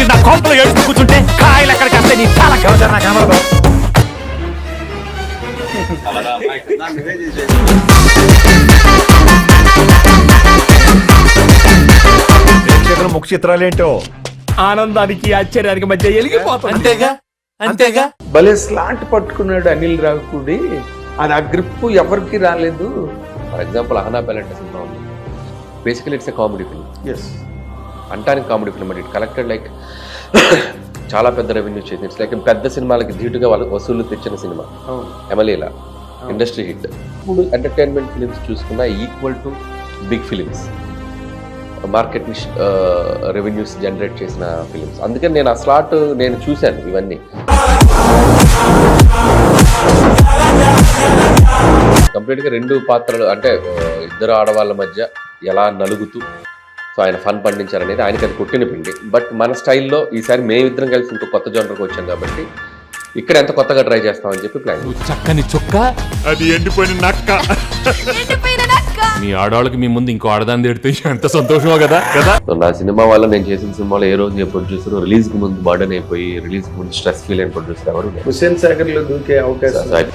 మీరు నా కోపంలో ఏడుస్తూ కూర్చుంటే కాయలు ఎక్కడికి వస్తే నీ చాలా కనబడదు. ముఖ చిత్రాలేంటో ఆనందానికి ఆశ్చర్యానికి మధ్య ఎలిగిపోతుంది. అంతేగా అంతేగా. భలే స్లాంట్ పట్టుకున్నాడు అనిల్ రావిపూడి. అది ఆ గ్రిప్ ఎవరికి రాలేదు. ఫర్ ఎగ్జాంపుల్ అహనా పెలంటే సినిమా ఉంది. Basically it's a comedy film. Yes, అంటానికి కామెడీ ఫిల్మ్ అండి. ఇట్ కలెక్టెడ్ లైక్ చాలా పెద్ద రెవెన్యూ చేసింది. ఇట్స్ లైక్ పెద్ద సినిమాలకి ధీటుగా వాళ్ళకి వసూళ్లు తెచ్చిన సినిమా ఎమలీలా ఇండస్ట్రీ హిట్. ఇప్పుడు ఎంటర్టైన్మెంట్ ఫిలిమ్స్ చూసుకున్నా equal to big films, market revenues generate చేసిన ఫిలిమ్స్. అందుకని నేను ఆ స్లాట్ నేను చూశాను ఇవన్నీ. కంప్లీట్గా రెండు పాత్రలు అంటే ఇద్దరు ఆడవాళ్ళ మధ్య ఎలా నలుగుతూ సో ఆయన ఫన్ పండించారనేది ఆయనకి అది కొట్టిన పిండి. బట్ మన స్టైల్లో ఈసారి మేమిద్దరం కలిసి ఇంకో కొత్త జోనర్కి వచ్చాం కాబట్టి ఇక్కడ ఎంత కొత్తగా ట్రై చేస్తామని చెప్పి ప్లాన్. చక్కని చుక్క, అది ఎండిపోయిన నక్క. మీ ఆడవాళ్ళకి మీ ముందు ఇంకో ఆడదాన్ని తిడితే ఎంత సంతోషమో కదా కదా. నా సినిమా వల్ల నేను చేసిన సినిమాలో ఏ రోజు ఏ ప్రొడ్యూసర్ రిలీజ్ కి ముందు బర్డన్ అయిపోయి రిలీజ్ కి ముందు స్ట్రెస్ ఫీల్ అయిన ప్రొడ్యూసర్ ఎవరు హుస్సేన్ సాగర్ లో దూకే అవకాశం.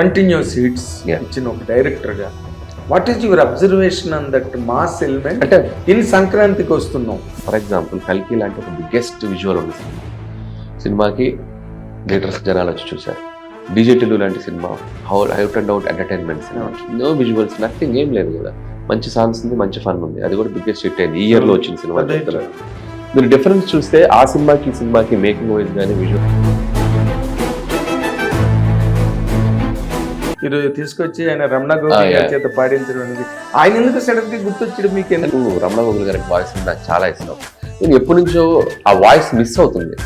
కంటిన్యూస్ హిట్స్ ఇచ్చిన ఒక డైరెక్టర్ గా what is your observation on that mass element? అంటే ఇన్ సంక్రాంతికి వస్తున్నాం. ఫర్ ఎగ్జాంపుల్ కల్కి లాంటి ఒక బిగ్గెస్ట్ విజువల్ ఉంది సినిమాకి. థియేటర్స్ జనాలు వచ్చి చూశారు. డీజేటీలు లాంటి సినిమా అవుట్ అండ్ అవుట్ ఎంటర్టైన్మెంట్ సినిమా. నో విజువల్స్, నథింగ్, ఏం లేదు కదా. మంచి సాంగ్స్ ఉంది, మంచి ఫన్ ఉంది. అది కూడా బిగ్గెస్ట్ హిట్ అయింది ఈ ఇయర్ లో వచ్చిన సినిమా. మీరు డిఫరెన్స్ చూస్తే ఆ సినిమాకి ఈ సినిమాకి మేకింగ్ వైజ్ కానీ విజువల్ ఈరోజు తీసుకొచ్చి ఆయన రమణ గోగుల్ గారి చేత పాడించడం అనేది ఆయన ఎందుకు సడన్ గా గుర్తొచ్చాడు మీకు? ఎందుకు రమణ గోగుల్ గారి వాయిస్ నాకు చాలా ఇష్టం. నేను ఎప్పటి నుంచో ఆ వాయిస్ మిస్ అవుతుంది.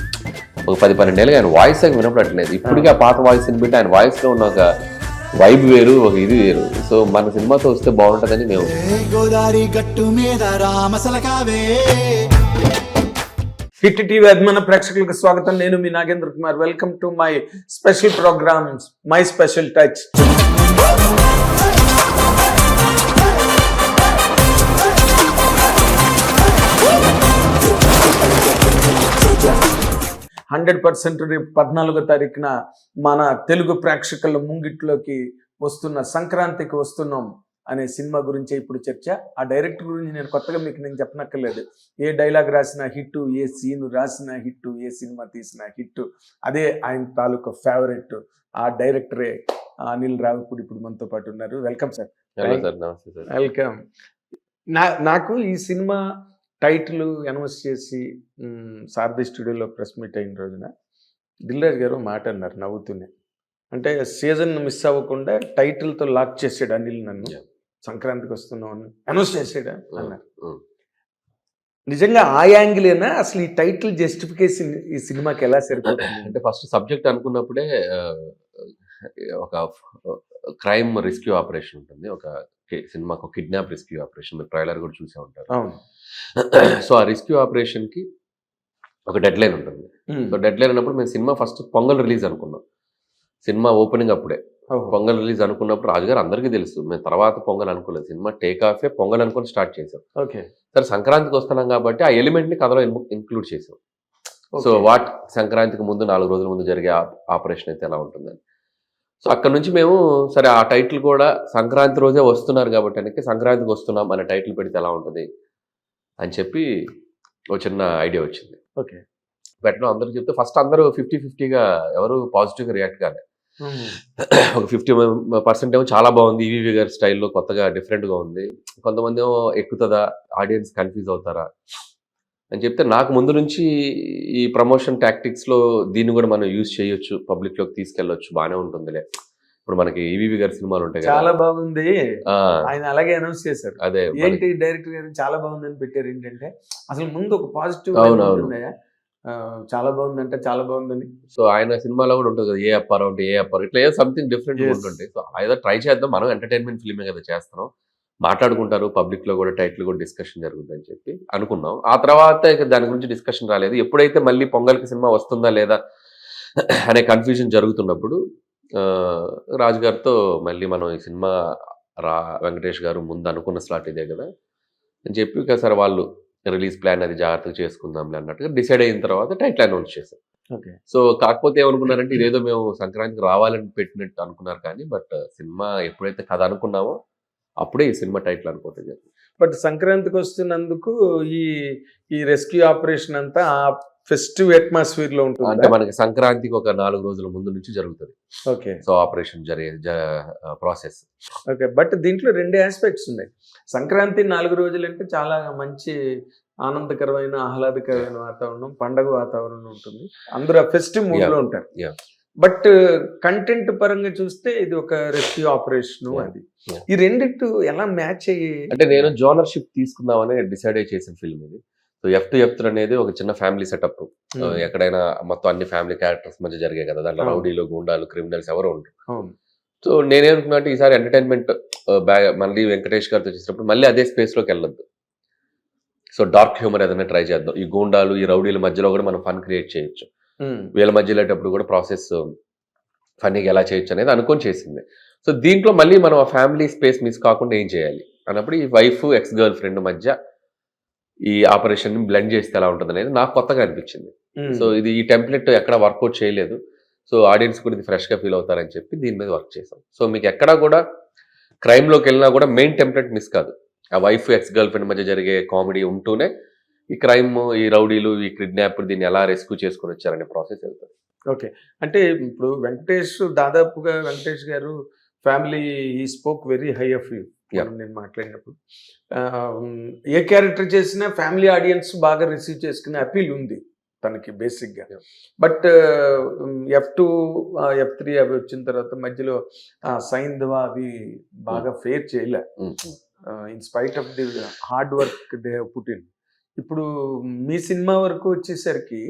ఒక 10-12 ఏళ్ళుగా ఆయన వాయిస్ వినపడట్లేదు. ఇప్పటికీ ఆ పాత వాయిస్ వినిపెట్టి ఆయన వాయిస్ లో ఉన్న ఒక వైబ్ వేరు, ఒక ఇది వేరు. సో మన సినిమాతో వస్తే బాగుంటుందని మేము. హిట్ టీవీ అభిమాన ప్రేక్షకులకు స్వాగతం. నేను మీ Nagendra Kumar. Welcome to my special programmes, my special touch. Hundred 100% రేపు 14వ తారీఖున మన తెలుగు ప్రేక్షకుల ముంగిట్లోకి వస్తున్న సంక్రాంతికి వస్తున్నాం అనే సినిమా గురించి ఇప్పుడు చర్చ. ఆ డైరెక్టర్ గురించి నేను కొత్తగా మీకు నేను చెప్పనక్కర్లేదు. ఏ డైలాగ్ రాసిన హిట్, ఏ సీన్ రాసిన హిట్, ఏ సినిమా తీసిన హిట్. అదే ఆయన తాలూకా ఫేవరెట్. ఆ డైరెక్టరే అనిల్ రావిపూడి ఇప్పుడు మనతో పాటు ఉన్నారు. Welcome sir. వెల్కమ్. నాకు ఈ సినిమా టైటిల్ అనౌన్స్ చేసి సారథి స్టూడియోలో ప్రెస్ మీట్ అయిన రోజున దిల్రాజ్ గారు మాట అన్నారు నవ్వుతూనే. అంటే సీజన్ మిస్ అవ్వకుండా టైటిల్తో లాక్ చేసాడు అనిల్ నన్ను. సంక్రాంతికి వస్తున్నాం అని అనౌన్స్ చేసాడు అన్నారు. నిజంగా ఆ యాంగిలేనా అసలు ఈ టైటిల్ జస్టిఫికేషన్ ఈ సినిమాకి ఎలా సరిపోతుంది? అంటే ఫస్ట్ సబ్జెక్ట్ అనుకున్నప్పుడే ఒక క్రైమ్ రెస్క్యూ ఆపరేషన్ ఉంటుంది. ఒక సినిమాకు కిడ్నాప్ రెస్క్యూ ఆపరేషన్. మీరు ట్రైలర్ కూడా చూసే ఉంటారు. సో ఆ రెస్క్యూ ఆపరేషన్ కి ఒక డెడ్ లైన్ ఉంటుంది. సో డెడ్ లైన్ అన్నప్పుడు మేము సినిమా ఫస్ట్ పొంగల్ రిలీజ్ అనుకున్నాం. సినిమా ఓపెనింగ్ అప్పుడే పొంగల్ రిలీజ్ అనుకున్నప్పుడు రాజుగారు అందరికీ తెలుసు. మేము తర్వాత పొంగల్ అనుకోలేదు. సినిమా టేక్ ఆఫే పొంగల్ అనుకుని స్టార్ట్ చేసాం. సరే సంక్రాంతికి వస్తున్నాం కాబట్టి ఆ ఎలిమెంట్ ని కథలో ఇంక్లూడ్ చేసాం. సో సంక్రాంతికి ముందు 4 రోజుల ముందు జరిగే ఆపరేషన్ అయితే ఎలా ఉంటుందని. సో అక్కడ నుంచి మేము సరే ఆ టైటిల్ కూడా సంక్రాంతి రోజే వస్తున్నారు కాబట్టి సంక్రాంతికి వస్తున్నాం అనే టైటిల్ పెడితే ఎలా ఉంటుంది అని చెప్పి ఒక చిన్న ఐడియా వచ్చింది. పెట్టడం అందరూ చెప్తే ఫస్ట్ అందరూ 50-50గా ఎవరు పాజిటివ్గా రియాక్ట్ కాలే. ఒక 50% ఏమో చాలా బాగుంది, ఈవీవి గారి స్టైల్లో కొత్తగా డిఫరెంట్గా ఉంది. కొంతమంది ఏమో ఎక్కుతుందా, ఆడియన్స్ కన్ఫ్యూజ్ అవుతారా అని చెప్తే నాకు ముందు నుంచి ఈ ప్రమోషన్ టాక్టిక్స్లో దీన్ని కూడా మనం యూజ్ చేయొచ్చు, పబ్లిక్లోకి తీసుకెళ్ళొచ్చు, బాగానే ఉంటుందిలే. ఇప్పుడు మనకి ఈవీవి గారి సినిమాలు ఉంటాయి కదా, చాలా బాగుంది ఆయన అలాగే అనౌన్స్ చేశారు. అదే ఏంటి డైరెక్టర్ గారు చాలా బాగుందని పెట్టారు. ఏంటంటే అసలు ముందు ఒక పాజిటివ్ చాలా బాగుందంటే చాలా బాగుందని. సో ఆయన సినిమాలో కూడా ఉంటుంది కదా, ఏ అప్పారో అంటే ఏ అప్పారో, ఇట్లా ఏదో సంథింగ్ డిఫరెంట్ ఉంటుంది. సో ఏదో ట్రై చేద్దాం, మనం ఎంటర్టైన్మెంట్ ఫిల్మే కదా చేస్తున్నాం, మాట్లాడుకుంటారు పబ్లిక్ లో కూడా, టైటిల్ కూడా డిస్కషన్ జరుగుతుందని చెప్పి అనుకున్నాం. ఆ తర్వాత ఇక దాని గురించి డిస్కషన్ రాలేదు. ఎప్పుడైతే మళ్ళీ పొంగల్కి సినిమా వస్తుందా లేదా అనే కన్ఫ్యూజన్ జరుగుతున్నప్పుడు రాజు గారితో మళ్ళీ మనం ఈ సినిమా వెంకటేష్ గారు ముందు అనుకున్న స్లాట్ ఇదే కదా అని చెప్పి ఇక సరే వాళ్ళు రిలీజ్ ప్లాన్ అది జాగ్రత్తగా చేసుకుందాం అన్నట్టుగా డిసైడ్ అయిన తర్వాత టైటిల్ అనౌన్స్ చేశాం. ఓకే. సో కాకపోతే ఏమనుకున్నారంటే ఇదేదో మేము సంక్రాంతికి రావాలని పెట్టినట్టు అనుకున్నారు కానీ బట్ సినిమా ఎప్పుడైతే కథ అనుకున్నామో అప్పుడే ఈ సినిమా టైటిల్ అనుకోవటం జరిగింది. బట్ సంక్రాంతికి వస్తున్నందుకు ఈ ఈ రెస్క్యూ ఆపరేషన్ అంతా ఆ ఫెస్టివ్ అట్మాస్ఫియర్ లో అంటే ఉంటుంది. మనకి సంక్రాంతికి ఒక 4 రోజుల ముందు నుంచి జరుగుతుంది. Okay. So operation process. Okay. But దీంట్లో 2 ఆస్పెక్ట్స్ ఉన్నాయి. సంక్రాంతి 4 రోజులు అంటే చాలా మంచి ఆనందకరమైన ఆహ్లాదకరమైన వాతావరణం, పండగ వాతావరణం ఉంటుంది. అందరూ ఫెస్టివ్ మూడ్ లో ఉంటారు. Yeah. బట్ కంటెంట్ పరంగా చూస్తే ఇది ఒక రెస్క్యూ ఆపరేషన్. Yeah. అది Yeah. ఈ రెండిట్టు ఎలా మ్యాచ్ అయ్యి అంటే నేను జోనర్షిప్ తీసుకుందామని డిసైడ్ అయ్యి చేసిన ఫిల్మ్ ఇది. సో F2 అనేది ఒక చిన్న ఫ్యామిలీ సెటప్. ఎక్కడైనా మొత్తం అన్ని ఫ్యామిలీ క్యారెక్టర్స్ మధ్య జరిగాయి కదా, దాంట్లో రౌడీలు, గూండాలు, క్రిమినల్స్ ఎవరు ఉండరు. అవును. సో నేనేమనుకున్నా అంటే ఈసారి ఎంటర్టైన్మెంట్ మళ్ళీ వెంకటేష్ గారితో చేసినప్పుడు మళ్ళీ అదే స్పేస్ లోకి వెళ్ళొద్దు. సో డార్క్ హ్యూమర్ ఏదైనా ట్రై చేద్దాం. ఈ గూండాలు, ఈ రౌడీల మధ్యలో కూడా మనం ఫన్ క్రియేట్ చేయొచ్చు. వీళ్ళ మధ్య వెళ్ళేటప్పుడు కూడా ప్రాసెస్ ఫన్నీగా ఎలా చేయొచ్చు అనేది అనుకొని చేసింది. సో దీంట్లో మళ్ళీ మనం ఆ ఫ్యామిలీ స్పేస్ మిస్ కాకుండా ఏం చేయాలి అన్నప్పుడు ఈ వైఫ్ ఎక్స్ గర్ల్ ఫ్రెండ్ మధ్య ఈ ఆపరేషన్ బ్లెండ్ చేస్తే ఎలా ఉంటుంది అనేది నాకు కొత్తగా అనిపించింది. సో ఇది ఈ టెంప్లెట్ ఎక్కడ వర్కౌట్ చేయలేదు. సో ఆడియన్స్ కూడా ఇది ఫ్రెష్గా ఫీల్ అవుతారని చెప్పి దీని మీద వర్క్ చేసాం. సో మీకు ఎక్కడా కూడా క్రైమ్లోకి వెళ్ళినా కూడా మెయిన్ టెంప్లెట్ మిస్ కాదు. ఆ వైఫ్ ఎక్స్ గర్ల్ ఫ్రెండ్ మధ్య జరిగే కామెడీ ఉంటూనే ఈ క్రైమ్, ఈ రౌడీలు, ఈ కిడ్నాప్ దీన్ని ఎలా రెస్క్యూ చేసుకొని వచ్చారనే ప్రాసెస్ వెళ్తుంది. ఓకే. అంటే ఇప్పుడు దాదాపుగా వెంకటేష్ గారు ఫ్యామిలీ ఈ spoke very high of you. నేను మాట్లాడినప్పుడు ఏ క్యారెక్టర్ చేసినా ఫ్యామిలీ ఆడియన్స్ బాగా రిసీవ్ చేసుకునే అపీల్ ఉంది తనకి బేసిక్గా. బట్ F2 F3 అవి వచ్చిన తర్వాత మధ్యలో సైంధవ అవి బాగా ఫేర్ చేయలే, in spite of the hard work they have put in. ఇప్పుడు మీ సినిమా వరకు వచ్చేసరికి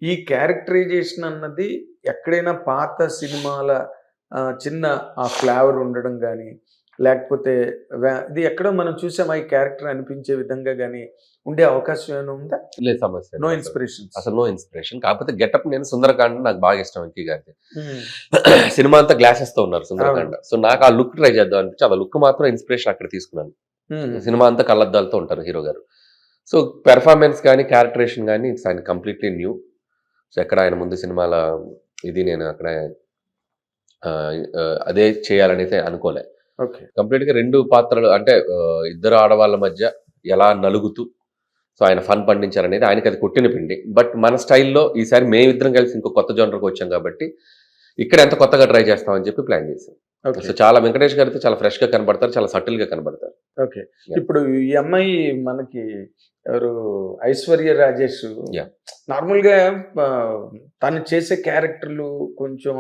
ఈ క్యారెక్టరైజేషన్ అన్నది ఎక్కడైనా పాత సినిమాల చిన్న ఆ ఫ్లేవర్ ఉండడం కానీ, లేకపోతే ఇది ఎక్కడో మనం చూసామా ఈ క్యారెక్టర్ అనిపించే విధంగా కానీ ఉండే అవకాశం ఏమైనా ఉందా? లేదు, సమస్య నో ఇన్స్పిరేషన్, అసలు నో ఇన్స్పిరేషన్. కాకపోతే గెటప్ నేను సుందరకాండ నాకు బాగా ఇష్టం. వెంకీ గారి సినిమా అంతా గ్లాసెస్ తో ఉన్నారు సుందరకాండ. సో నాకు ఆ లుక్ ట్రై చేద్దాం అనిపించి ఆ లుక్ మాత్రం ఇన్స్పిరేషన్ అక్కడ తీసుకున్నాను. సినిమా అంతా కళ్ళద్దాలతో ఉంటారు హీరో గారు. సో పెర్ఫార్మెన్స్ కానీ క్యారెక్టరేషన్ కానీ ఇట్స్ ఆయన కంప్లీట్లీ న్యూ. సో ఎక్కడ ఆయన ముందు సినిమాల ఇది నేను అక్కడ అదే చేయాలనైతే అనుకోలే. ఓకే. కంప్లీట్గా 2 పాత్రలు అంటే ఇద్దరు ఆడవాళ్ళ మధ్య ఎలా నలుగుతూ సో ఆయన ఫన్ పండించారనేది ఆయనకి అది కొట్టిన పిండి. బట్ మన స్టైల్లో ఈసారి మేమిద్దరం కలిసి ఇంకో కొత్త జోనర్కి వచ్చాం కాబట్టి ఇక్కడ ఎంత కొత్తగా ట్రై చేస్తామని చెప్పి ప్లాన్ చేసాం. సో చాలా వెంకటేష్ గారితో చాలా ఫ్రెష్ గా కనబడతారు, చాలా సటిల్ గా కనబడతారు. ఓకే. ఇప్పుడు ఈ అమ్మాయి మనకి ఎవరు, ఐశ్వర్య రాజేష్, నార్మల్ గా తను చేసే క్యారెక్టర్లు కొంచెం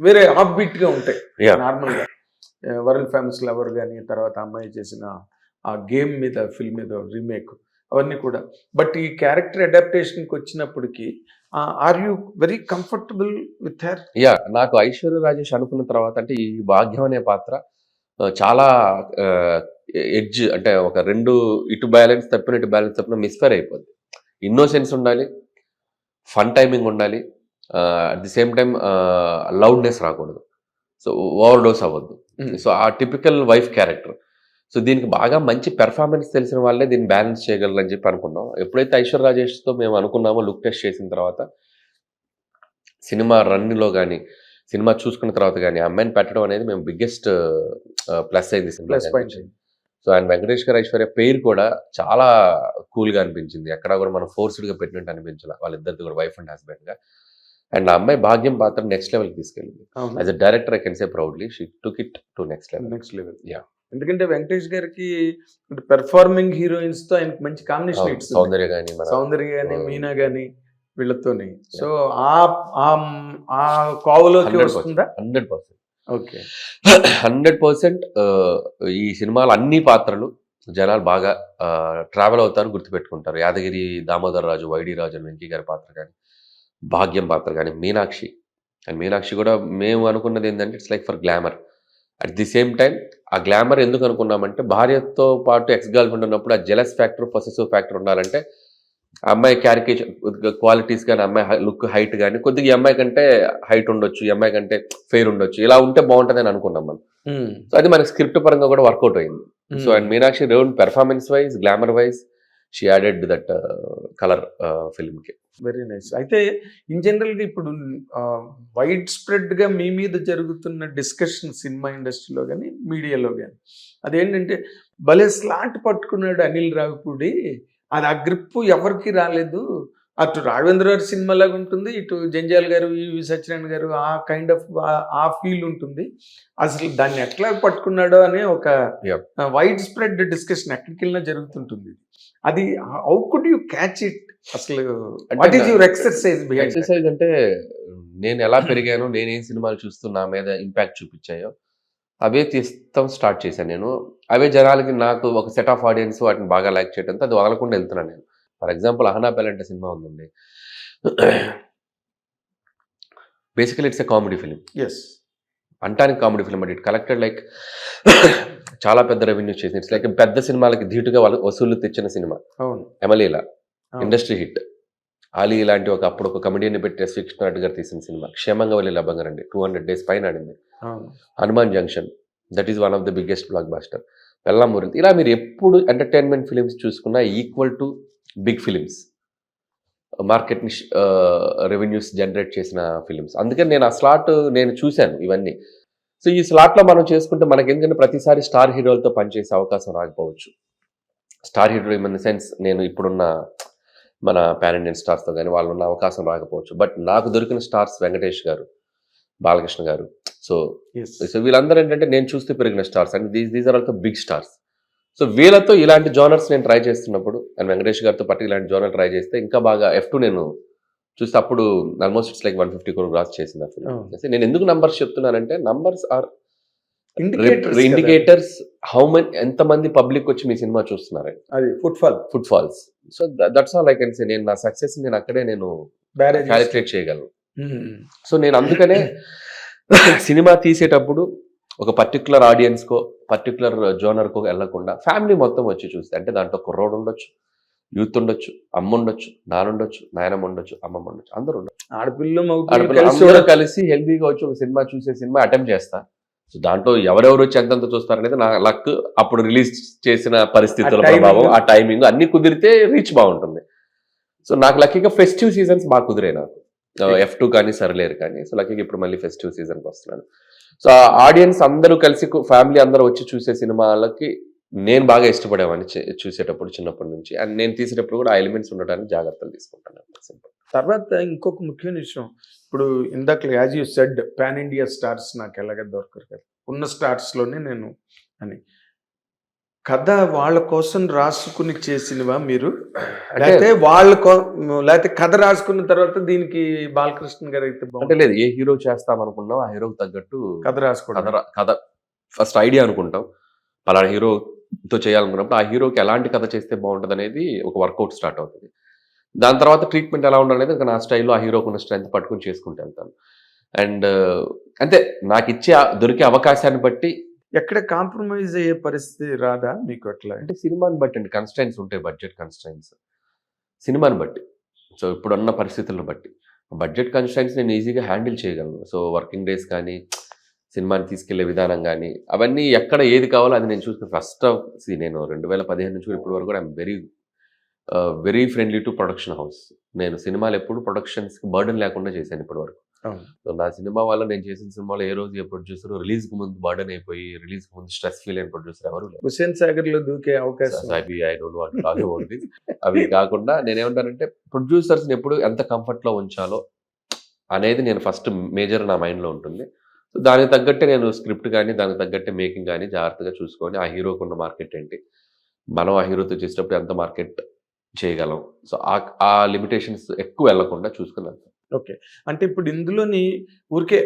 వేరే ఆఫ్ బీట్ గా ఉంటాయి నార్మల్ గా. వరల్డ్ ఫేమస్ లవర్ కానీ, తర్వాత అమ్మాయి చేసిన ఆ గేమ్ మీద ఫిల్మ్ మీద రీమేక్ అవన్నీ కూడా. బట్ ఈ క్యారెక్టర్ అడాప్టేషన్కి వచ్చినప్పటికీ are you very comfortable with her? నాకు ఐశ్వర్య రాజేష్ అనుకున్న తర్వాత అంటే ఈ భాగ్యం అనే పాత్ర చాలా ఎడ్జ్ అంటే ఒక 2 ఇటు బ్యాలెన్స్ తప్పిన ఇటు బ్యాలెన్స్ తప్పిన మిస్ఫైర్ అయిపోద్ది. ఇన్నోసెన్స్ ఉండాలి, ఫన్ టైమింగ్ ఉండాలి, at the same time loudness రాకూడదు, సో ఓవర్ డోస్ అవ్వద్దు. సో ఆ టిపికల్ వైఫ్ క్యారెక్టర్. సో దీనికి బాగా మంచి పెర్ఫార్మెన్స్ తెలిసిన వాళ్ళే దీన్ని బ్యాలెన్స్ చేయగలరని చెప్పి అనుకున్నాం. ఎప్పుడైతే ఐశ్వర్య రాజేష్తో మేము అనుకున్నామో లుక్ టెస్ట్ చేసిన తర్వాత సినిమా రన్లో కానీ సినిమా చూసుకున్న తర్వాత కానీ అమ్మాయిని పెట్టడం అనేది మేము బిగ్గెస్ట్ ప్లస్ అయింది సినిమా. సో అండ్ వెంకటేష్ గారు ఐశ్వర్య పేరు కూడా చాలా కూల్గా అనిపించింది. ఎక్కడా కూడా మనం ఫోర్స్డ్గా పెట్టినట్టు అనిపించాలి వాళ్ళిద్దరిది కూడా, వైఫ్ అండ్ హస్బెండ్గా. అండ్ ఆ అమ్మాయి భాగ్యం పాత్ర నెక్స్ట్ లెవెల్కి తీసుకెళ్ళింది. As a director I can say proudly she took it to next level. ఎందుకంటే వెంకటేష్ గారికి పెర్ఫార్మింగ్ హీరోయిన్స్ తో ఆయనకి మంచి కాంబినేషన్, సౌందర్య కానీ మీనా కానీ వీళ్ళతోని. సో ఆ కోవలోకి వస్తుందా? 100%. ఓకే. 100% ఈ సినిమాలో అన్ని పాత్రలు జనాలు బాగా ట్రావెల్ అవుతారు, గుర్తుపెట్టుకుంటారు. యాదగిరి దామోదర్ రాజు, వైడి రాజు అని వెంకీ గారి పాత్ర కానీ, భాగ్యం పాత్ర కానీ, మీనాక్షి. అండ్ మీనాక్షి కూడా మేము అనుకున్నది ఏంటంటే it's like for glamour. At the same time ఆ గ్లామర్ ఎందుకు అనుకున్నామంటే భార్యతో పాటు ఎక్స్ గర్ల్ ఫ్రెండ్ ఉన్నప్పుడు ఆ జెలస్ ఫ్యాక్టర్, పొసెసివ్ ఫ్యాక్టర్ ఉండాలంటే ఆ అమ్మాయి క్యారికేచర్ క్వాలిటీస్ కానీ, అమ్మాయి లుక్ హైట్ కానీ కొద్దిగా ఈ అమ్మాయి కంటే హైట్ ఉండొచ్చు, ఈ అమ్మాయి కంటే ఫెయిర్ ఉండొచ్చు, ఇలా ఉంటే బాగుంటుంది అని అనుకున్నాం మనం. సో అది మనకి స్క్రిప్ట్ పరంగా కూడా వర్కౌట్ అయింది. So and Meenakshi performance wise, glamour wise she added that colour ఫిల్మ్కి. Very nice. అయితే ఇన్ జనరల్గా ఇప్పుడు వైడ్ స్ప్రెడ్గా మీ మీద జరుగుతున్న డిస్కషన్ సినిమా ఇండస్ట్రీలో కానీ మీడియాలో కానీ అదేంటంటే భలే స్లాట్ పట్టుకున్నాడు అనిల్ రావిపూడి, అది ఆ గ్రిప్ ఎవరికి రాలేదు, అటు రాఘవేంద్ర గారి సినిమా లాగా ఉంటుంది, ఇటు జంజాల్ గారు ఈవి సత్యనారాయణ గారు ఆ కైండ్ ఆఫ్ ఆ ఫీల్ ఉంటుంది. అసలు దాన్ని ఎట్లా పట్టుకున్నాడో అనే ఒక వైడ్ స్ప్రెడ్ డిస్కషన్ ఎక్కడికి వెళ్ళినా జరుగుతుంటుంది. అది how could you catch it? అసలు వాట్ ఈస్ యువర్ ఎక్సర్సైజ్ అంటే నేను ఎలా పెరిగాను, నేనేం సినిమాలు చూస్తూ నా మీద ఇంపాక్ట్ చూపించాయో అవే తీస్తాం స్టార్ట్ చేశాను నేను. అవే జనాలకి నాకు ఒక సెట్ ఆఫ్ ఆడియన్స్ వాటిని బాగా లైక్ చేయడంతో అది వదలకుండా వెళ్తున్నాను నేను. ఫర్ ఎగ్జాంపుల్ అహనా పెలంటే సినిమా ఉందండి, basically it's a comedy film. Yes, అంటానికి comedy film, but it collected like చాలా పెద్ద రెవెన్యూ చేసింది. ఇట్స్ లైక్ పెద్ద సినిమాలకి ధీటుగా వసూళ్లు తెచ్చిన సినిమా. అవును, ఎమలీలా ఇండస్ట్రీ హిట్. ఆలీ ఇలాంటి ఒక కమెడీని పెట్టి ఎస్ విష్ణునాథ్ గారు తీసిన సినిమా క్షేమంగా వెళ్ళి లబ్బంగారండి, 200 days పైన ఆడింది. Hanuman Junction, that is one of the biggest blockbuster. వెల్లామూరి. ఇలా మీరు ఎప్పుడు ఎంటర్టైన్మెంట్ ఫిలిమ్స్ చూసుకున్నా ఈక్వల్ టు బిగ్ ఫిలిమ్స్, మార్కెట్ని రెవెన్యూస్ జనరేట్ చేసిన ఫిలిమ్స్. అందుకని నేను ఆ స్లాట్ నేను చూశాను ఇవన్నీ. సో ఈ స్లాట్లో మనం చేసుకుంటే మనకి ఎందుకంటే ప్రతిసారి స్టార్ హీరోలతో పనిచేసే అవకాశం రాకపోవచ్చు. Star hero in the sense నేను ఇప్పుడున్న మన పాన్ ఇండియన్ స్టార్స్తో కానీ వాళ్ళు ఉన్న అవకాశం రాకపోవచ్చు. బట్ నాకు దొరికిన స్టార్స్ వెంకటేష్ గారు, బాలకృష్ణ గారు. సో వీళ్ళందరూ ఏంటంటే నేను చూస్తూ పెరిగిన stars and these are also big stars. So వీళ్ళతో ఇలాంటి జోనర్స్ నేను ట్రై చేస్తున్నప్పుడు అండ్ వెంకటేష్ గారితో పట్టి ఇలాంటి జోనర్ ట్రై చేస్తే ఇంకా బాగా F2 నేను చూస్తే అప్పుడు almost it's like 150 crore gross చేసింది ఆ ఫిల్మ్. నేను ఎందుకు నంబర్స్ చెప్తున్నానంటే numbers are indicators how many, ఎంతమంది పబ్లిక్ వచ్చి మీ సినిమా చూస్తున్నారని. అది footfalls. So that's all I can say. నేను నా సక్సెస్ నేను అక్కడే నేను క్యాలిక్యులేట్ చేయగలను. సో నేను అందుకనే సినిమా తీసేటప్పుడు ఒక పర్టికులర్ ఆడియన్స్కో పర్టికులర్ జోనర్కో వెళ్లకుండా ఫ్యామిలీ మొత్తం వచ్చి చూస్తే, అంటే దాంట్లో కుర్రోడు ఉండొచ్చు, యూత్ ఉండొచ్చు, అమ్మ ఉండొచ్చు, నానుండొచ్చు, నాయనమ్మ ఉండొచ్చు, అమ్మమ్మ ఉండొచ్చు, అందరూ ఉండొచ్చు, ఆడపిల్లలు కలిసి హెల్దీగా వచ్చి ఒక సినిమా చూసే సినిమా అటెంప్ట్ చేస్తా. సో దాంట్లో ఎవరెవరు వచ్చి ఎంతెంత చూస్తారనేది నా లక్, అప్పుడు రిలీజ్ చేసిన పరిస్థితుల ప్రభావం, ఆ టైమింగ్ అన్ని కుదిరితే రీచ్ బాగుంటుంది. సో నాకు లక్కీగా ఫెస్టివ్ సీజన్స్ బాగా కుదిరాయి నాకు. F2 కానీ సరిలేరు కానీ. సో లక్కీగా ఇప్పుడు మళ్ళీ ఫెస్టివ్ సీజన్కి వస్తున్నాను. సో ఆడియన్స్ అందరూ కలిసి ఫ్యామిలీ అందరూ వచ్చి చూసే సినిమాలకి నేను బాగా ఇష్టపడేవాడిని చూసేటప్పుడు చిన్నప్పటి నుంచి. అండ్ నేను తీసేటప్పుడు కూడా ఆ ఎలిమెంట్స్ ఉండడానికి జాగ్రత్తలు తీసుకుంటాను. తర్వాత ఇంకొక ముఖ్యమైన విషయం, ఇప్పుడు ఇందాక as you said pan India stars నాకు ఎలాగ దొరకరు కదా, ఉన్న స్టార్స్లోనే నేను అని కథ వాళ్ళ కోసం రాసుకుని చేసినవా మీరు, లేకపోతే లేకపోతే కథ రాసుకున్న తర్వాత దీనికి బాలకృష్ణ గారు అయితే అంటే లేదు, ఏ హీరో చేస్తాం అనుకున్నాం ఆ హీరోకి తగ్గట్టు కథ రాసుకోవడం. కథ ఫస్ట్ ఐడియా అనుకుంటాం, పలానా హీరోతో చేయాలనుకున్నప్పుడు ఆ హీరోకి ఎలాంటి కథ చేస్తే బాగుంటుంది అనేది ఒక వర్కౌట్ స్టార్ట్ అవుతుంది. దాని తర్వాత ట్రీట్మెంట్ ఎలా ఉండాలనేది ఇంకా నా స్టైల్లో ఆ హీరోకి ఉన్న స్ట్రెంత్ పట్టుకుని చేసుకుంటూ వెళ్తాను. అండ్ అంతే, నాకు దొరికే అవకాశాన్ని బట్టి ఎక్కడ కాంప్రమైజ్ అయ్యే పరిస్థితి రాదా మీకు అట్లా? అంటే సినిమాని బట్టి అండి, కన్స్ట్రైన్స్ ఉంటాయి, బడ్జెట్ కన్స్ట్రైన్స్ సినిమాని బట్టి. సో ఇప్పుడున్న పరిస్థితులను బట్టి బడ్జెట్ కన్స్ట్రైన్స్ నేను ఈజీగా హ్యాండిల్ చేయగలను. సో వర్కింగ్ డేస్ కానీ సినిమాని తీసుకెళ్లే విధానం కానీ అవన్నీ ఎక్కడ ఏది కావాలో అది నేను చూసుకుని ఫస్ట్ నేను 2015 నుంచి ఇప్పటి వరకు కూడా I'm very friendly to production house. నేను సినిమాలు ఎప్పుడు ప్రొడక్షన్స్కి బర్డెన్ లేకుండా చేశాను ఇప్పటి వరకు. సో నా సినిమా వల్ల నేను చేసిన సినిమాలో ఏ రోజు ఏ ప్రొడ్యూసర్ రిలీజ్కి ముందు బర్డెన్ అయిపోయి రిలీజ్కి ముందు స్ట్రెస్ ఫీల్ అయిన ప్రొడ్యూసర్ ఎవరు లేదు. హుస్సేన్ సాగర్లో దూకే అవకాశం అవి కాకుండా నేనేమంటానంటే ప్రొడ్యూసర్స్ని ఎప్పుడు ఎంత కంఫర్ట్లో ఉంచాలో అనేది నేను ఫస్ట్ మేజర్ నా మైండ్లో ఉంటుంది. సో దానికి తగ్గట్టే నేను స్క్రిప్ట్ కానీ దానికి తగ్గట్టే మేకింగ్ కానీ జాగ్రత్తగా చూసుకొని ఆ హీరోకి ఉన్న మార్కెట్ ఏంటి, మనం ఆ హీరోతో చేసేటప్పుడు ఎంత మార్కెట్ చేయగలం, సో ఆ లిమిటేషన్స్ ఎక్కువ వెళ్లకుండా చూసుకున్నాను. ఓకే, అంటే ఇప్పుడు ఇందులోని ఊరికే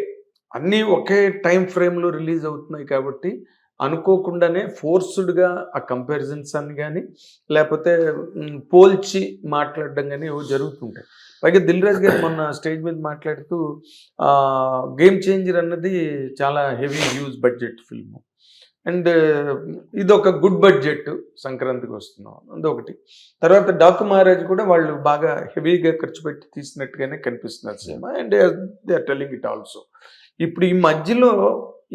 అన్నీ ఒకే టైం ఫ్రేమ్లో రిలీజ్ అవుతున్నాయి కాబట్టి అనుకోకుండానే ఫోర్స్డ్గా ఆ కంపారిజన్స్ అని కానీ లేకపోతే పోల్చి మాట్లాడడం కానీ ఏవో జరుగుతుంటాయి. పైగా దిల్ రాజు గారు మొన్న స్టేజ్ మీద మాట్లాడుతూ గేమ్ చేంజర్ అన్నది చాలా heavy huge budget film and ఇది ఒక గుడ్ బడ్జెట్ సంక్రాంతికి వస్తున్నాం అదొకటి. తర్వాత డాకు మహారాజ్ కూడా వాళ్ళు బాగా హెవీగా ఖర్చు పెట్టి తీసినట్టుగానే కనిపిస్తున్నారు సినిమా and they are telling it also. ఇప్పుడు ఈ మధ్యలో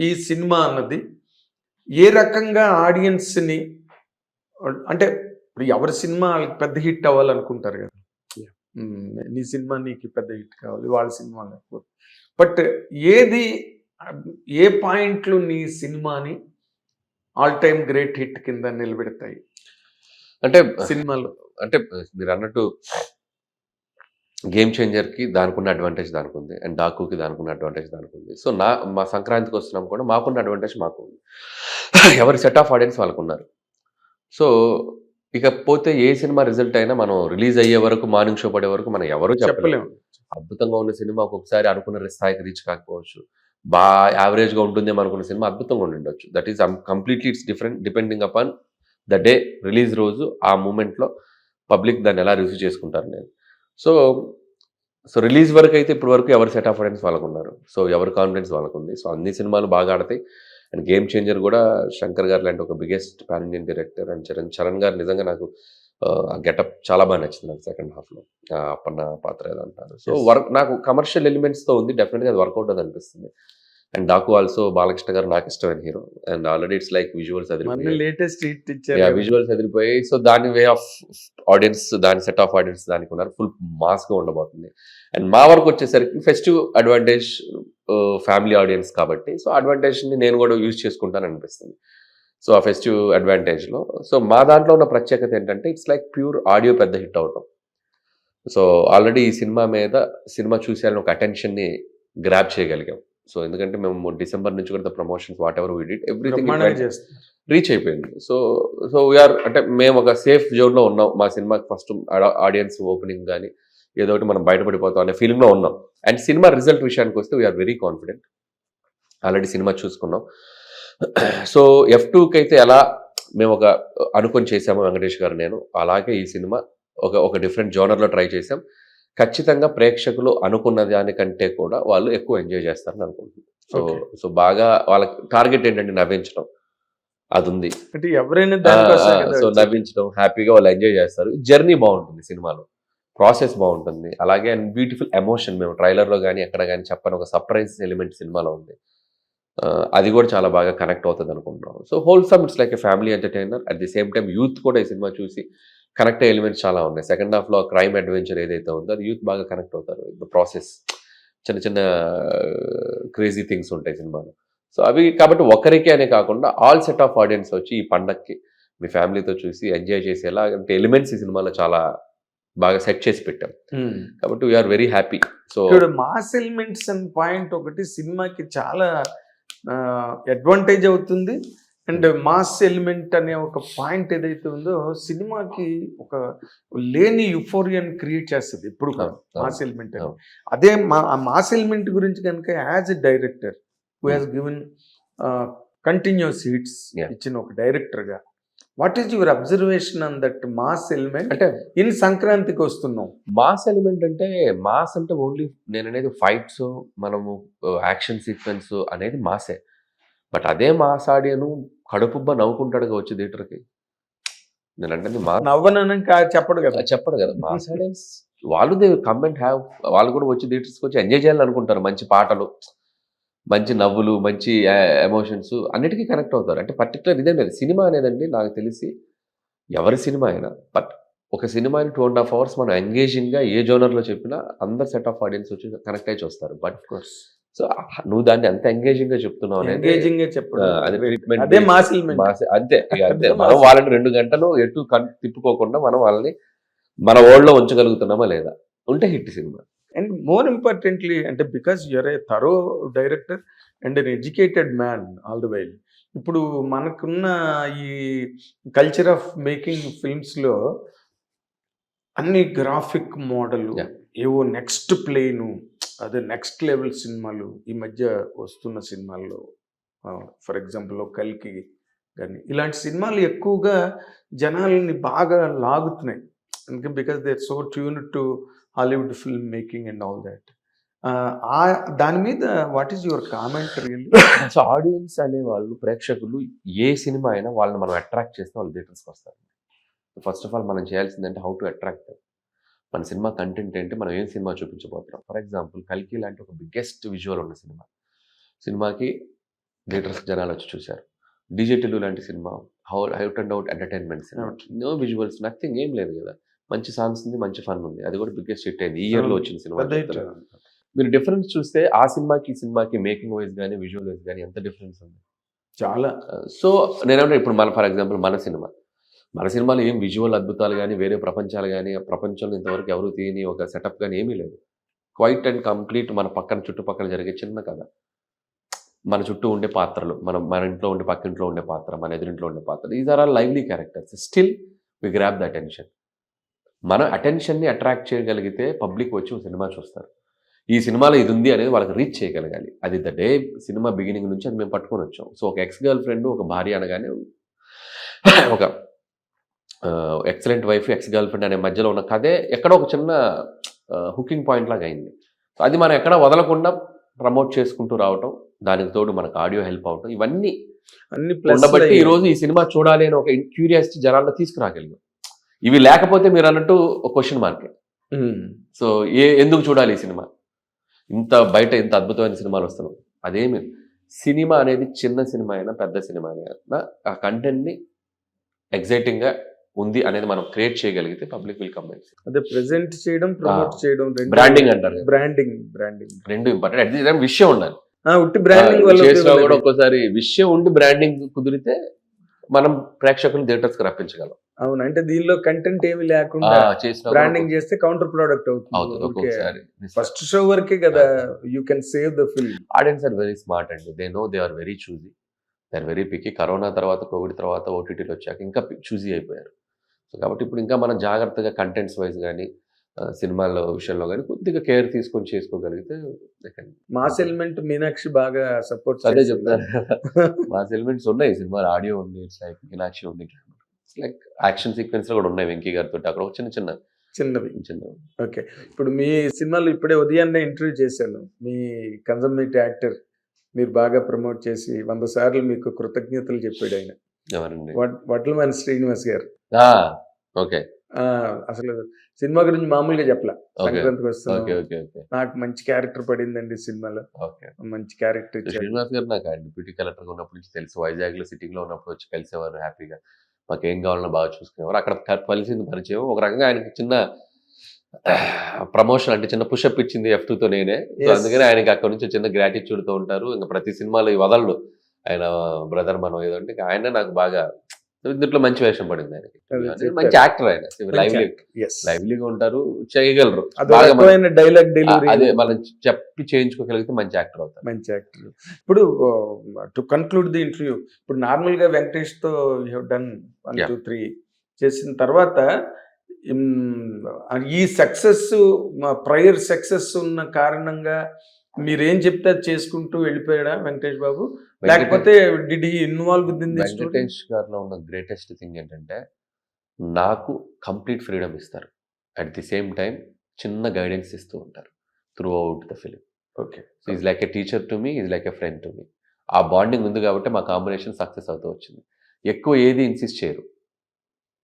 ఈ సినిమా అన్నది ఏ రకంగా ఆడియన్స్ని, అంటే ఇప్పుడు ఎవరి సినిమా వాళ్ళకి పెద్ద హిట్ అవ్వాలనుకుంటారు కదా. నీ సినిమా నీకు పెద్ద హిట్ కావాలి, వాళ్ళ సినిమా లేకపోతే. బట్ ఏది ఏ పాయింట్లు నీ సినిమాని ఆల్ టైమ్ గ్రేట్ హిట్ కింద నిలబెడతాయి అంటే సినిమాలో? అంటే మీరు అన్నట్టు గేమ్ చేంజర్కి దానికి ఉన్న అడ్వాంటేజ్ దానికి ఉంది, అండ్ డాకుకి దానికి ఉన్న అడ్వాంటేజ్ దానికి ఉంది. సో మా సంక్రాంతికి వస్తున్నాం కూడా మాకున్న అడ్వాంటేజ్ మాకు ఉంది. ఎవరి సెట్ ఆఫ్ ఆడియన్స్ వాళ్ళకు ఉన్నారు. సో ఇకపోతే ఏ సినిమా రిజల్ట్ అయినా మనం రిలీజ్ అయ్యే వరకు, మార్నింగ్ షో పడే వరకు మనం ఎవరు చెప్పలేము. అద్భుతంగా ఉన్న సినిమా ఒక్కొక్కసారి అనుకున్న స్థాయికి రీచ్ కాకపోవచ్చు, బాగా యావరేజ్గా ఉంటుందేమో అనుకున్న సినిమా అద్భుతంగా ఉండొచ్చు. That is completely it's different depending upon the day, release రోజు, ఆ మూమెంట్లో పబ్లిక్ దాన్ని ఎలా రిసీవ్ చేసుకుంటారు నేను. సో రిలీజ్ వరకు అయితే ఇప్పటి వరకు ఎవరి సెట్ ఆఫ్ ఆడియన్స్ వాళ్ళకు ఉన్నారు, సో ఎవరి కాన్ఫిడెన్స్ వాళ్ళకు ఉంది. సో అన్ని సినిమాలు బాగా ఆడతాయి. అండ్ గేమ్ చేంజర్ కూడా శంకర్ గారు లాంటి ఒక biggest pan Indian director, and Charan గారు నిజంగా నాకు గెటప్ చాలా బాగా నచ్చింది నాకు సెకండ్ హాఫ్లో, అప్పన్న పాత్ర ఏదో అంటారు. సో నాకు కమర్షియల్ ఎలిమెంట్స్తో ఉంది, డెఫినెట్గా అది వర్కౌట్ అది అనిపిస్తుంది. అండ్ డాకు ఆల్సో బాలకృష్ణ గారు నాకు ఇష్టమైన hero, and already it's like visuals ఎదిరిపోయాయి. సో దాని వే ఆఫ్ ఆడియన్స్, దాని సెట్ ఆఫ్ ఆడియన్స్ దానికి ఉన్నారు, ఫుల్ మాస్గా ఉండబోతుంది. అండ్ మా వరకు వచ్చేసరికి ఫెస్టివ్ అడ్వాంటేజ్ ఫ్యామిలీ ఆడియన్స్ కాబట్టి, సో అడ్వాంటేజ్ని నేను కూడా యూజ్ చేసుకుంటాను అనిపిస్తుంది. సో ఆ ఫెస్టివ్ అడ్వాంటేజ్లో సో మా దాంట్లో ఉన్న ప్రత్యేకత ఏంటంటే ఇట్స్ లైక్ ప్యూర్ ఆడియో పెద్ద హిట్ అవటం. సో ఆల్రెడీ ఈ సినిమా చూసేయాలని ఒక అటెన్షన్ని గ్రాప్ చేయగలిగాం. సో ఎందుకంటే మేము డిసెంబర్ నుంచి కూడా promotions what ever we did everything reach అయిపోయింది. సో వీఆర్ అంటే మేము ఒక సేఫ్ జోన్లో ఉన్నాం. మా సినిమాకి ఫస్ట్ ఆడియన్స్ ఓపెనింగ్ కానీ ఏదో ఒకటి మనం బయటపడిపోతాం అనే ఫీలింగ్లో ఉన్నాం. అండ్ సినిమా రిజల్ట్ విషయానికి వస్తే వీఆర్ వెరీ కాన్ఫిడెంట్. ఆల్రెడీ సినిమా చూసుకున్నాం. సో F2కి అయితే ఎలా మేము ఒక అనుకొని చేసాము వెంకటేష్ గారు నేను, అలాగే ఈ సినిమా ఒక డిఫరెంట్ జోనర్లో ట్రై చేసాం. ఖచ్చితంగా ప్రేక్షకులు అనుకున్న దానికంటే కూడా వాళ్ళు ఎక్కువ ఎంజాయ్ చేస్తారని అనుకుంటున్నాను. సో బాగా వాళ్ళకి టార్గెట్ ఏంటంటే నవ్వించడం, అది ఉంది. అంటే ఎవరైనా సో నవ్వించడం, హ్యాపీగా వాళ్ళు ఎంజాయ్ చేస్తారు. జర్నీ బాగుంటుంది సినిమాలో, ప్రాసెస్ బాగుంటుంది. అలాగే అండ్ బ్యూటిఫుల్ ఎమోషన్ మేము ట్రైలర్లో కానీ ఎక్కడ కానీ చెప్పని ఒక సర్ప్రైజ్ ఎలిమెంట్ సినిమాలో ఉంది. అది కూడా చాలా బాగా కనెక్ట్ అవుతుంది అనుకుంటున్నాం. So wholesome it's like a family entertainer. At the same time youth కూడా ఈ సినిమా చూసి కనెక్ట్ అయ్యే ఎలిమెంట్స్ చాలా ఉన్నాయి. సెకండ్ హాఫ్లో క్రైమ్ అడ్వెంచర్ ఏదైతే ఉందో అది యూత్ బాగా కనెక్ట్ అవుతారు. ప్రాసెస్ చిన్న చిన్న క్రేజీ థింగ్స్ ఉంటాయి సినిమాలో. సో అవి కాబట్టి ఒకరికి అనే కాకుండా ఆల్ సెట్ ఆఫ్ ఆడియన్స్ వచ్చి ఈ పండక్కి మీ ఫ్యామిలీతో చూసి ఎంజాయ్ చేసేలా అంటే ఎలిమెంట్స్ ఈ సినిమాలో చాలా బాగా సెట్ చేసి పెట్టాం. కాబట్టి we are very happy. So mass elements and point ఒకటి సినిమాకి చాలా అడ్వాంటేజ్ అవుతుంది. అండ్ మాస్ ఎలిమెంట్ అనే ఒక పాయింట్ ఏదైతే ఉందో సినిమాకి ఒక లేని యుఫోరియాని క్రియేట్ చేస్తుంది ఎప్పుడు మాస్ ఎలిమెంట్ అని. అదే మాస్ ఎలిమెంట్ గురించి కనుక as a director who has given continuous hits ఇచ్చిన ఒక డైరెక్టర్గా what is your observation on that mass element? అంటే ఇన్ సంక్రాంతికి వస్తున్నాం. మాస్ ఎలిమెంట్ అంటే మాస్ అంటే ఓన్లీ నేను అనేది ఫైట్స్, మనము యాక్షన్ సీక్వెన్స్ అనేది మాసే. బట్ అదే మాస్ ఆడియను కడుపుబ్బా నవ్వుకుంటాడుగా వచ్చి థియేటర్కి. నేను అంటే నవ్వనని చెప్పడు కదా మాస్ ఆడియన్స్. వాళ్ళు దే కమ్ అండ్ హ్యావ్, వాళ్ళు కూడా వచ్చి థియేటర్స్కి వచ్చి ఎంజాయ్ చేయాలని అనుకుంటారు. మంచి పాటలు, మంచి నవ్వులు, మంచి ఎమోషన్స్ అన్నిటికీ కనెక్ట్ అవుతారు. అంటే పర్టికులర్ ఇదే లేదు సినిమా అనేదండి. నాకు తెలిసి ఎవరి సినిమా అయినా, బట్ ఒక సినిమాని 2.5 hours మనం ఎంగేజింగ్గా ఏ జోనర్లో చెప్పినా అందరు సెట్ ఆఫ్ ఆడియన్స్ వచ్చి కనెక్ట్ అయ్యి చూస్తారు. బట్ సో నువ్వు దాన్ని అంత ఎంగేజింగ్గా చెప్తున్నావు, అదే మాస్ అంతే. మనం వాళ్ళని 2 గంటలు ఎటు తిప్పుకోకుండా మనం వాళ్ళని మన వరల్డ్లో ఉంచగలుగుతున్నామా లేదా, ఉంటే హిట్ సినిమా. అండ్ మోర్ ఇంపార్టెంట్లీ అంటే because you're a thorough director and an educated man all the while. ఇప్పుడు మనకున్న ఈ కల్చర్ ఆఫ్ మేకింగ్ ఫిల్మ్స్లో అన్ని గ్రాఫిక్ మోడల్ ఏవో నెక్స్ట్ ప్లేను, అదే నెక్స్ట్ లెవెల్ సినిమాలు ఈ మధ్య వస్తున్న సినిమాల్లో ఫర్ ఎగ్జాంపుల్ కల్కి కానీ ఇలాంటి సినిమాలు ఎక్కువగా జనాలని బాగా లాగుతున్నాయి. ఎందుకంటే because they are so tuned to Hollywood film making and all that. దాని మీద what is your comment really? So audiences అనేవాళ్ళు, ప్రేక్షకులు ఏ సినిమా అయినా వాళ్ళని మనం అట్రాక్ట్ చేస్తే వాళ్ళు థియేటర్స్కి వస్తారు. ఫస్ట్ ఆఫ్ ఆల్ మనం చేయాల్సిందంటే హౌ టు అట్రాక్ట్ దెమ్. మన సినిమా కంటెంట్ ఏంటి, మనం ఏం సినిమా చూపించబోతున్నాం. ఫర్ ఎగ్జాంపుల్ కల్కి లాంటి ఒక బిగ్గెస్ట్ విజువల్ ఉన్న సినిమాకి థియేటర్స్ జనాలు వచ్చి చూశారు. డీజే టిల్లు లాంటి సినిమా అవుట్ అండ్ అవుట్ ఎంటర్టైన్మెంట్ సినిమా, నో విజువల్స్, నథింగ్, ఏం లేదు కదా. మంచి సాంగ్స్ ఉంది, మంచి ఫన్ ఉంది, అది కూడా బిగ్గెస్ట్ హిట్ అయింది ఈ ఇయర్ లో వచ్చిన సినిమా. మీరు డిఫరెన్స్ చూస్తే ఆ సినిమాకి ఈ సినిమాకి మేకింగ్ వైజ్ కానీ విజువల్ వైజ్ కానీ ఎంత డిఫరెన్స్ ఉంది చాలా. సో నేనేమంటే ఇప్పుడు ఫర్ ఎగ్జాంపుల్ మన సినిమాలో ఏం విజువల్ అద్భుతాలు కానీ వేరే ప్రపంచాలు కానీ ప్రపంచంలో ఇంతవరకు ఎవరు తీయని ఒక సెటప్ కానీ ఏమీ లేదు. క్వైట్ అండ్ కంప్లీట్ మన పక్కన చుట్టుపక్కల జరిగే చిన్న కథ, మన చుట్టూ ఉండే పాత్రలు, మన ఇంట్లో ఉండే పక్కింట్లో ఉండే పాత్ర, మన ఎదురింట్లో ఉండే పాత్ర, these are all lively characters. Still we grab the attention. మన అటెన్షన్ని అట్రాక్ట్ చేయగలిగితే పబ్లిక్ వచ్చి సినిమా చూస్తారు. ఈ సినిమాలో ఇది ఉంది అనేది వాళ్ళకి రీచ్ చేయగలగాలి. అది ద డే సినిమా బిగినింగ్ నుంచి అది మేము పట్టుకొని వచ్చాం. సో ఒక ఎక్స్ గర్ల్ ఫ్రెండ్, ఒక భార్య అనగానే ఒక excellent wife, ex girl friend అనే మధ్యలో ఉన్న కథే ఎక్కడో ఒక చిన్న హుకింగ్ పాయింట్ లాగా అయింది. సో అది మనం ఎక్కడ వదలకుండా ప్రమోట్ చేసుకుంటూ రావటం, దానికి తోడు మనకు ఆడియో హెల్ప్ అవటం, ఇవన్నీ ఉండబట్టి ఈరోజు ఈ సినిమా చూడాలి అని ఒక క్యూరియాసిటీ జనాల్లో తీసుకురాగలిగాం. ఇవి లేకపోతే మీరు అన్నట్టు ఒక క్వశ్చన్ మార్క్. సో ఎందుకు చూడాలి ఈ సినిమా, బయట ఇంత అద్భుతమైన సినిమాలు వస్తున్నాయి. అదేమి సినిమా అనేది చిన్న సినిమా అయినా పెద్ద సినిమా అయినా ఆ కంటెంట్ని ఎగ్జైటింగ్గా ఉంది అనేది మనం క్రియేట్ చేయగలిగితే పబ్లిక్ విల్ కమ్. అదే ప్రెజెంట్ చేయడం, ప్రమోట్ చేయడం, బ్రాండింగ్ అంటారు, బ్రాండింగ్ రెండు ఇంపార్టెంట్. అట్ ది టైం విషయం ఉండాలి. బ్రాండింగ్ చేసినా కూడా ఒక్కోసారి విషయం ఉండి బ్రాండింగ్ కుదిరితే మనం ప్రేక్షకులు థియేటర్స్ కి రప్పించగలం. అవును, అంటే దీనిలో కంటెంట్ ఏమి లేకుండా బ్రాండింగ్ చేస్తే కౌంటర్ ప్రొడక్ట్ అవుతుంది. ఫస్ట్ షో వరకే కదా you can save the film. Audience are very smart అండి, they know they are very choosy, they are very picky. Corona తర్వాత, కోవిడ్ తర్వాత, ఓటీటీలు వచ్చాక ఇంకా చూజీ అయిపోయారు. సో కాబట్టి ఇప్పుడు ఇంకా మనం జాగ్రత్తగా కంటెంట్స్ వైజ్ కానీ సినిమాల విషయంలో కానీ కొద్దిగా కేర్ తీసుకొని చేసుకోగలిగితే. మాస్ ఎలిమెంట్ మీనాక్షి బాగా సపోర్ట్, అదే చెప్తారు. మాస్ ఎలిమెంట్స్ ఉన్నాయి సినిమాలో, ఆడియో ఉంది, ఇట్స్ లైక్ మీనాక్షి ఉంది, ఇట్స్ లైక్ యాక్షన్ సీక్వెన్స్ లో కూడా ఉన్నాయి వెంకీ గారితో, అక్కడ ఒక చిన్నవి. ఓకే, ఇప్పుడు మీ సినిమాలో ఇప్పుడే ఉదయాన్నే ఇంటర్వ్యూ చేశాను, మీ కన్సర్వేటివ్ యాక్టర్ మీరు బాగా ప్రమోట్ చేసి 100 సార్లు మీకు కృతజ్ఞతలు చెప్పాడు ఆయన. ఎవరండి? వడ్లమని శ్రీనివాస్ గారు. ఓకే, అసలు సినిమా గురించి మామూలుగా చెప్పలా, సంక్రాంతికి వస్తున్నాను, నాకు మంచి క్యారెక్టర్ పడిందండి సినిమాలో, మంచి క్యారెక్టర్. శ్రీనివాస్ గారు నాకు డిప్యూటీ కలెక్టర్ ఉన్నప్పటి నుంచి తెలుసు. వైజాగ్ లో సిట్టింగ్ లో ఉన్నప్పుడు వచ్చి కలిసేవారు, హ్యాపీగా మాకు ఏం కావాలన్నా బాగా చూసుకునేవారు. అక్కడ కలిసింది పరిచయం. ఒక రకంగా ఆయనకి చిన్న ప్రమోషన్ అంటే చిన్న పుషప్ ఇచ్చింది F2తో నేనే. అందుకని ఆయనకి అక్కడ నుంచి చిన్న గ్రాటిట్యూడ్ తో ఉంటారు. ఇంకా ప్రతి సినిమాలో వదలడు ఆయన బ్రదర్ మనం ఏదో అంటే, ఆయన నాకు బాగా దీంట్లో మంచి వేషం పడింది ఆయనకి. మంచి యాక్టర్ ఆయన, లైవ్లీగా ఉంటారు, చేయగలరు, అదే మనం చెప్పి చేయించుకోగలిగితే మంచి యాక్టర్ అవుతారు. మంచి యాక్టర్. ఇప్పుడు టు కన్క్లూడ్ ది ఇంటర్వ్యూ, ఇప్పుడు నార్మల్ గా వెంకటేష్ తో యూ హావ్ డన్ 1, 2, 3 చేసిన తర్వాత ఈ సక్సెస్, ప్రయర్ సక్సెస్ ఉన్న కారణంగా మీరేం చెప్తే చేసుకుంటూ వెళ్ళిపోయాడా వెంకటేష్ బాబు, లేకపోతే did he involve with in this? Venkatesh గారిలో ఉన్న గ్రేటెస్ట్ థింగ్ ఏంటంటే నాకు కంప్లీట్ ఫ్రీడమ్ ఇస్తారు, అట్ ది సేమ్ టైం చిన్న గైడెన్స్ ఇస్తూ ఉంటారు throughout the film. Okay, so is like a teacher to me, is like a friend to me. ఆ bonding ఉంది కాబట్టి మా కాంబినేషన్ సక్సెస్ అవుతూ వచ్చింది. ఎక్కువ ఏది ఇన్సిస్ట్ చేయరు,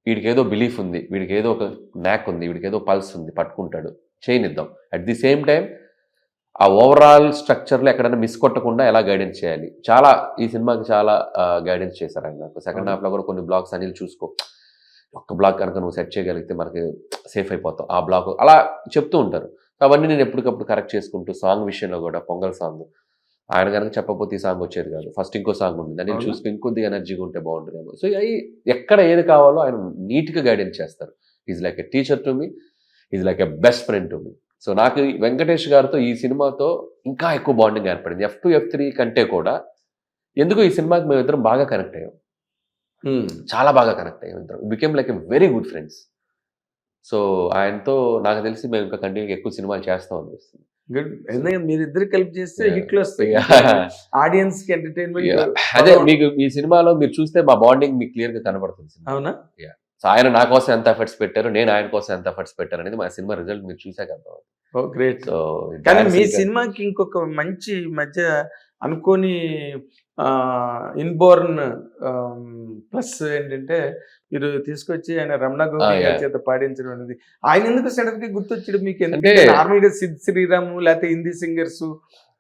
వీడికి ఏదో బిలీఫ్ ఉంది, వీడికి ఏదో ఒక న్యాక్ ఉంది, వీడికి ఏదో పల్స్ ఉంది, పట్టుకుంటాడు, చేయనిద్దాం. అట్ ది సేమ్ టైం ఆ ఓవరాల్ స్ట్రక్చర్లో ఎక్కడైనా మిస్ కొట్టకుండా ఎలా గైడెన్స్ చేయాలి, చాలా ఈ సినిమాకి చాలా గైడెన్స్ చేశారు ఆయన నాకు. సెకండ్ హాఫ్లో కూడా కొన్ని బ్లాగ్స్ అనిల్ చూసుకో, ఒక్క బ్లాక్ కనుక నువ్వు సెట్ చేయగలిగితే మనకి సేఫ్ అయిపోతాం, ఆ బ్లాక్ అలా చెప్తూ ఉంటారు. అవన్నీ నేను ఎప్పటికప్పుడు కరెక్ట్ చేసుకుంటూ, సాంగ్ విషయంలో కూడా పొంగల్ సాంగ్ ఆయన కనుక చెప్పకపోతే ఈ సాంగ్ వచ్చేది కాదు, ఫస్ట్ ఇంకో సాంగ్ ఉంటుంది, దాన్ని చూసుకుని ఇంకొద్దిగా ఎనర్జీగా ఉంటే బాగుంటుందేమో. సో అవి ఎక్కడ ఏది కావాలో ఆయన నీట్గా గైడెన్స్ చేస్తారు. Is like a teacher to me, is like a best friend to me. So నాకు వెంకటేష్ గారితో ఈ సినిమాతో ఇంకా ఎక్కువ బాండింగ్ ఏర్పడింది. F2, F3 కంటే కూడా ఎందుకు ఈ సినిమాకి మేమిద్దరం బాగా కనెక్ట్ అయ్యాం, చాలా బాగా కనెక్ట్ అయ్యాం ఇద్దరం, became like a very good friends. So ఆయనతో నాకు తెలిసి మేము ఇంకా కంటిన్యూగా ఎక్కువ సినిమాలు చేస్తాం అనిపిస్తుంది. గుడ్, ఎందుకంటే మీరిద్దరు కలిపి చేస్తే హిట్లు వస్తాయి, ఆడియన్స్ కి ఎంటర్టైన్మెంట్. అదే మీకు ఈ సినిమాలో మీరు చూస్తే మా బాండింగ్ మీకు క్లియర్ గా కనబడుతుంది. అవునా? సో ఆయన నా కోసం ఎంత ఎఫర్ట్స్ పెట్టారు, నేను ఆయన కోసం ఎంత ఎఫర్ట్స్ పెట్టారు అనేది మా సినిమా రిజల్ట్ మీరు చూసాక అర్థం. గ్రేట్. కానీ మీ సినిమాకి ఇంకొక మంచి మధ్య అనుకోని ఇన్బోర్న్ ప్లస్ ఏంటంటే మీరు తీసుకొచ్చి ఆయన రమణ గోపి గారి చేత పాడించడం అనేది, ఆయన ఎందుకు సడన్ గా గుర్తొచ్చాడు మీకు? ఎందుకంటే నార్మల్ గా సిద్ శ్రీరాము లేకపోతే హిందీ సింగర్స్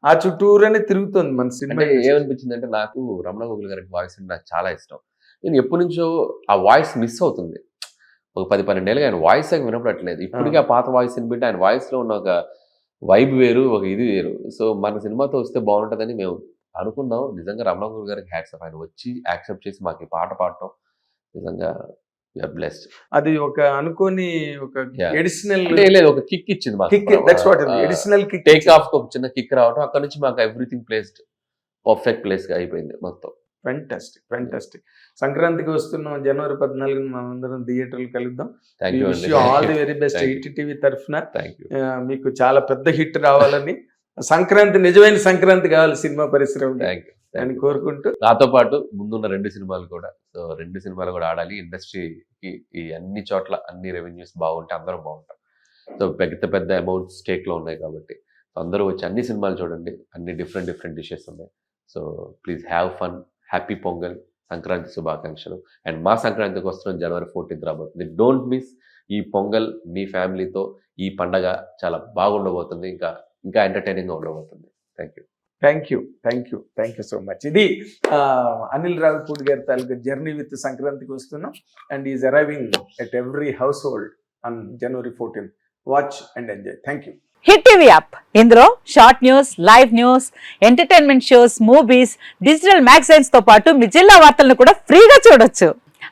ఆ చుట్టూరనే తిరుగుతుంది మన సినిమా. ఏమనిపించింది అంటే నాకు రమణ గోగుల్ గారి వాయిస్ అంటే నాకు చాలా ఇష్టం. నేను ఎప్పటి నుంచో ఆ వాయిస్ మిస్ అవుతుంది. ఒక 10-12 ఏళ్ళుగా ఆయన వాయిస్ వినపడట్లేదు. ఇప్పటికీ ఆ పాత వాయిస్ వినిపింటే ఆయన వాయిస్లో ఉన్న ఒక వైబ్ వేరు, ఒక ఇది వేరు. సో మన సినిమాతో వస్తే బాగుంటుందని మేము అనుకున్నాం. నిజంగా రమణ గారికి హ్యాట్స్ ఆఫ్. ఆయన వచ్చి యాక్సెప్ట్ చేసి మాకు ఈ పాట పాడటం నిజంగా వీఆర్ బ్లెస్డ్. అది ఒక అనుకోని ఒక ఎడిషనల్ లేదు, ఒక కిక్ ఇచ్చింది మాకు. ఎడిషనల్ కిక్, టేక్ ఆఫ్ ఒక చిన్న కిక్ రావడం, అక్కడ నుంచి మాకు ఎవ్రీథింగ్ ప్లేస్డ్ పర్ఫెక్ట్ ప్లేస్ గా అయిపోయింది మొత్తం. ఫ్యాంటాస్టిక్. సంక్రాంతికి వస్తున్నాం జనవరి 14 మనందరం థియేటర్లు కలుద్దాం. All the very best ETV తరఫున. మీకు చాలా పెద్ద హిట్ రావాలని, సంక్రాంతి నిజమైన సంక్రాంతి కావాలి సినిమా పరిశ్రమ అని కోరుకుంటూ, నాతో పాటు ముందున్న 2 సినిమాలు కూడా, సో 2 సినిమాలు కూడా ఆడాలి. ఇండస్ట్రీకి ఈ అన్ని చోట్ల అన్ని రెవెన్యూస్ బాగుంటే అందరూ బాగుంటారు. సో పెద్ద అమౌంట్స్ స్టేక్ లో ఉన్నాయి కాబట్టి అందరూ వచ్చి అన్ని సినిమాలు చూడండి. అన్ని డిఫరెంట్ డిషెస్ ఉన్నాయి. So please have fun. Happy pongal, Sankranti శుభాకాంక్షలు. అండ్ మా సంక్రాంతికి వస్తున్నాం జనవరి 14 రాబోతుంది. డోంట్ మిస్ ఈ పొంగల్. మీ ఫ్యామిలీతో ఈ పండగ చాలా బాగుండబోతుంది, ఇంకా ఎంటర్టైనింగ్ గా ఉండబోతుంది. Thank you so much. ఇది అనిల్ రావిపూడి గారి తాలూకా journey with Sankranthiki Vasthunam. And is arriving at every household on January 14. Watch and enjoy. Thank you. Hit TV app, ఇందులో short news, live news, entertainment shows, movies, digital magazines తో పాటు మీ జిల్లా వార్తలను కూడా ఫ్రీగా చూడొచ్చు.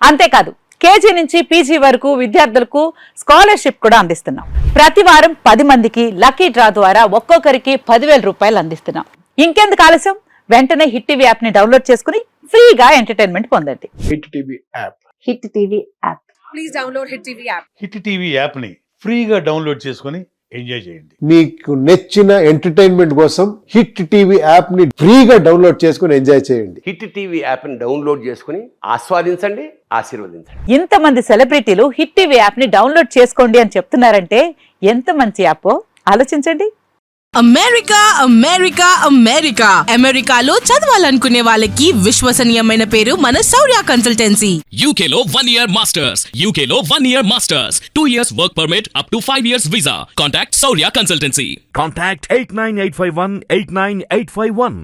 అంతేకాదు కేజీ నుంచి పీజీ వరకు విద్యార్థులకు స్కాలర్షిప్ కూడా అందిస్తున్నాం. ప్రతి వారం 10 మందికి లక్కీ డ్రా ద్వారా ఒక్కొక్కరికి 10,000 రూపాయలు అందిస్తున్నాం. ఇంకెందుకు ఆలస్యం, వెంటనే హిట్ టీవీ యాప్ ని డౌన్లోడ్ చేసుకుని ఫ్రీగా ఎంటర్టైన్మెంట్ పొందండి. Hit TV app. Hit TV app. Please download hit TV app. Hit TV app ని ఫ్రీగా డౌన్లోడ్ చేసుకుని ఎంజాయ్ చేయండి. మీకు నచ్చిన ఎంటర్టైన్మెంట్ కోసం హిట్ టీవీ యాప్ ని ఫ్రీగా డౌన్లోడ్ చేసుకుని ఎంజాయ్ చేయండి. హిట్ టీవీ యాప్ ని డౌన్లోడ్ చేసుకుని ఆస్వాదించండి, ఆశీర్వదించండి. ఇంతమంది సెలబ్రిటీలు హిట్ టీవీ యాప్ ని డౌన్లోడ్ చేసుకోండి అని చెప్తున్నారంటే ఎంత మంచి యాప్ ఆలోచించండి. అమెరికాలో చదవాలనుకునే వాళ్ళకి విశ్వసనీయమైన పేరు మన శౌర్య కన్సల్టెన్సీ. UK లో 1 year masters, UK లో 1 year masters, 2 years work permit up to 5 years visa. Contact Saurya Consultancy. Contact 89851 89851.